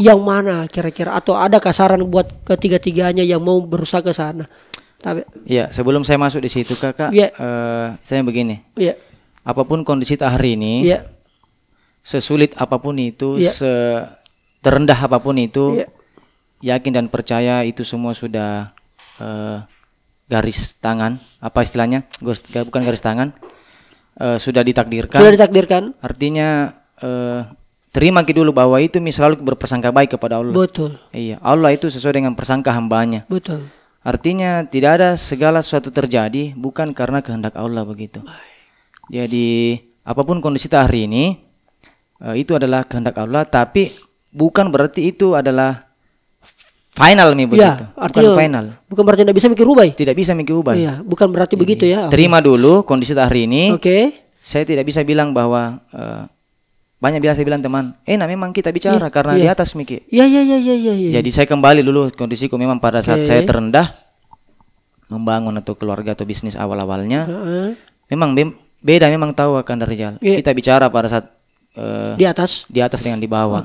Yang mana kira-kira atau ada saran buat ketiga-tiganya yang mau berusaha ke sana? Ya, sebelum saya masuk di situ kakak, saya begini. Apapun kondisi hari ini, sesulit apapun itu, terendah apapun itu, yakin dan percaya itu semua sudah garis tangan. Apa istilahnya? Bukan garis tangan, sudah ditakdirkan. Artinya terima dulu bahwa itu selalu berprasangka baik kepada Allah. Betul. Iya, Allah itu sesuai dengan prasangka hambanya. Betul. Artinya tidak ada segala sesuatu terjadi bukan karena kehendak Allah begitu. Jadi apapun kondisi hari ini itu adalah kehendak Allah, tapi bukan berarti itu adalah final nih begitu. Ya, artinya bukan final. Bukan berarti tidak bisa mikir ubah. Tidak bisa mikir ubah. Iya, bukan berarti begitu ya. Terima dulu kondisi hari ini. Oke. Saya tidak bisa bilang bahwa banyak biasa bilang teman, memang kita bicara karena di atas Miki. Iya. Jadi saya kembali dulu kondisiku memang pada saat saya terendah membangun atau keluarga atau bisnis awal-awalnya. Memang beda, memang tahu akan dari jalan. Kita bicara pada saat di atas dengan di bawah.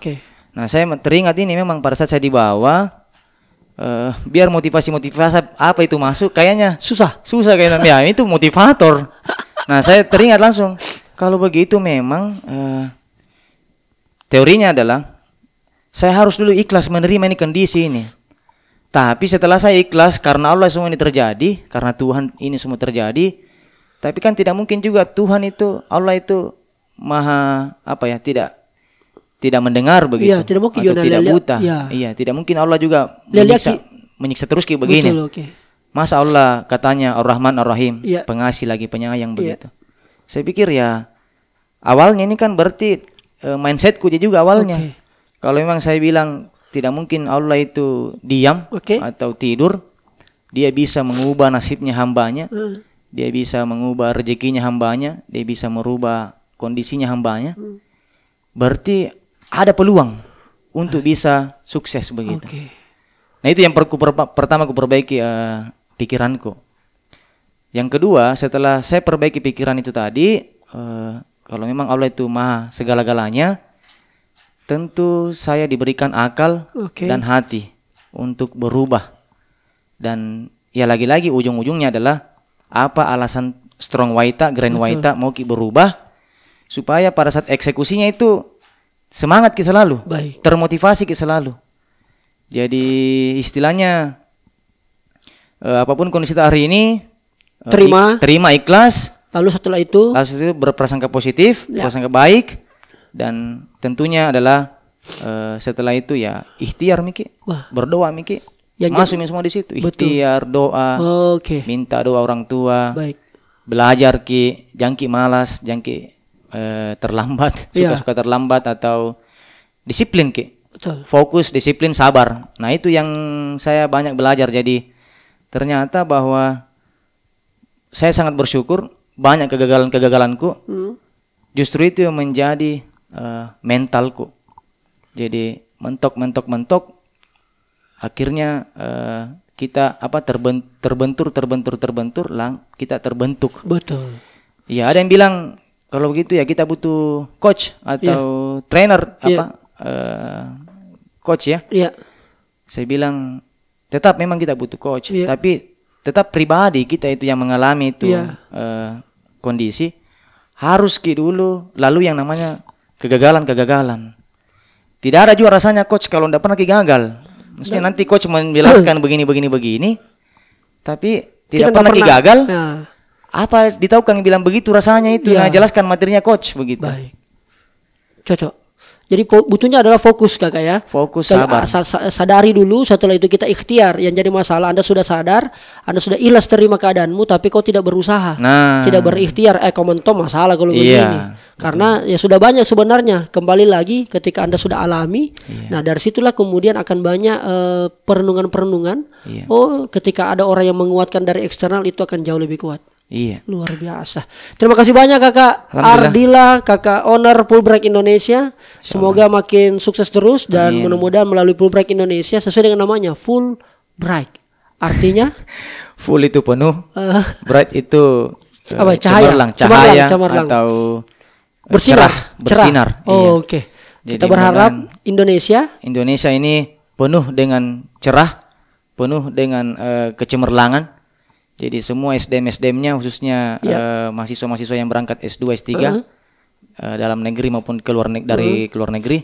Nah, saya teringat ini memang pada saat saya di bawah, biar motivasi apa itu masuk kayaknya susah kayaknya. Ya, itu motivator. Nah, saya teringat langsung kalau begitu memang teorinya adalah saya harus dulu ikhlas menerima ini kondisi ini. Tapi setelah saya ikhlas karena Allah semua ini terjadi, karena Tuhan ini semua terjadi. Tapi kan tidak mungkin juga Tuhan itu, Allah itu maha tidak mendengar begitu. Iya, tidak mungkin atau tidak buta. Iya, tidak mungkin Allah juga menyiksa terus kayak begini. Betul, Masa Allah katanya Ar-Rahman Ar-Rahim, pengasih lagi penyayang begitu. Saya pikir ya awalnya ini kan berarti mindsetku juga awalnya. Kalau memang saya bilang tidak mungkin Allah itu diam atau tidur, dia bisa mengubah nasibnya hambanya, dia bisa mengubah rezekinya hambanya, dia bisa merubah kondisinya hambanya. Berarti ada peluang untuk bisa sukses begitu. Nah, itu yang pertama aku perbaiki pikiranku. Yang kedua, setelah saya perbaiki pikiran itu tadi, kalau memang Allah itu maha segala-galanya, tentu saya diberikan akal dan hati untuk berubah. Dan ya lagi-lagi ujung-ujungnya adalah apa alasan strong waita, grand waita mau berubah, supaya pada saat eksekusinya itu semangat kita selalu, termotivasi kita selalu. Jadi istilahnya apapun kondisi hari ini terima ikhlas. Lalu setelah itu berprasangka positif, prasangka baik, dan tentunya adalah setelah itu ya ikhtiar Miki, berdoa Miki, masuk semua di situ. Ikhtiar, doa, minta doa orang tua, belajar Ki, jangki malas, jangki terlambat, suka-suka terlambat atau disiplin Ki. Fokus, disiplin, sabar. Nah, itu yang saya banyak belajar. Jadi ternyata bahwa saya sangat bersyukur banyak kegagalanku. Justru itu yang menjadi mentalku. Jadi mentok. Akhirnya kita terbentur, kita terbentuk. Betul. Ya, ada yang bilang kalau begitu ya kita butuh coach atau trainer coach ya. Saya bilang tetap memang kita butuh coach, tapi tetap pribadi kita itu yang mengalami itu kondisi harus dulu lalu yang namanya kegagalan. Tidak ada juga rasanya coach kalau tidak pernah gagal. Maksudnya nanti coach menjelaskan begini, tapi tidak pernah gagal. Apa ditahukan yang bilang begitu rasanya itu? Nah, jelaskan materinya coach begitu. Baik. Cocok. Jadi butuhnya adalah fokus Kakak ya. Fokus, sabar. Sadari dulu, setelah itu kita ikhtiar. Yang jadi masalah Anda sudah sadar, Anda sudah ikhlas terima keadaanmu, tapi kau tidak berusaha, tidak berikhtiar. Komentar masalah kalau begini. Karena ya sudah banyak sebenarnya. Kembali lagi ketika Anda sudah alami, nah dari situlah kemudian akan banyak perenungan. Oh, ketika ada orang yang menguatkan dari eksternal itu akan jauh lebih kuat. Luar biasa. Terima kasih banyak Kakak Ardila, Kakak owner Fulbright Indonesia. Semoga makin sukses terus dan mudah-mudahan melalui Fulbright Indonesia sesuai dengan namanya Fulbright. Artinya full itu penuh, bright itu cahaya atau bersinar. Oke. Kita berharap Indonesia ini penuh dengan cerah, penuh dengan kecemerlangan. Jadi semua SDM-nya khususnya mahasiswa-mahasiswa yang berangkat S2, S3 dalam negeri maupun dari keluar negeri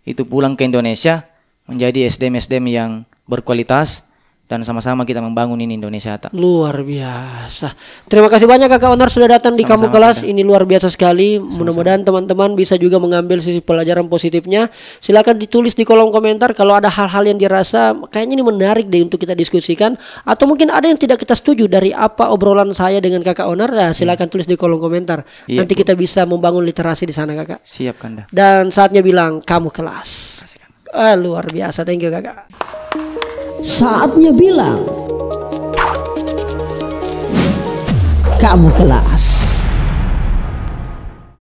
itu pulang ke Indonesia menjadi SDM yang berkualitas dan sama-sama kita membangun ini Indonesia. Luar biasa. Terima kasih banyak Kakak Onar sudah datang di Kamu Kelas. Ini luar biasa sekali. Mudah-mudahan teman-teman bisa juga mengambil sisi pelajaran positifnya. Silakan ditulis di kolom komentar kalau ada hal-hal yang dirasa kayaknya ini menarik deh untuk kita diskusikan, atau mungkin ada yang tidak kita setuju dari apa obrolan saya dengan Kakak Onar. Nah, silakan tulis di kolom komentar. Nanti kita bisa membangun literasi di sana Kakak. Siap Kanda. Dan saatnya bilang Kamu Kelas. Luar biasa, thank you kakak. Saatnya bilang kamu kelas.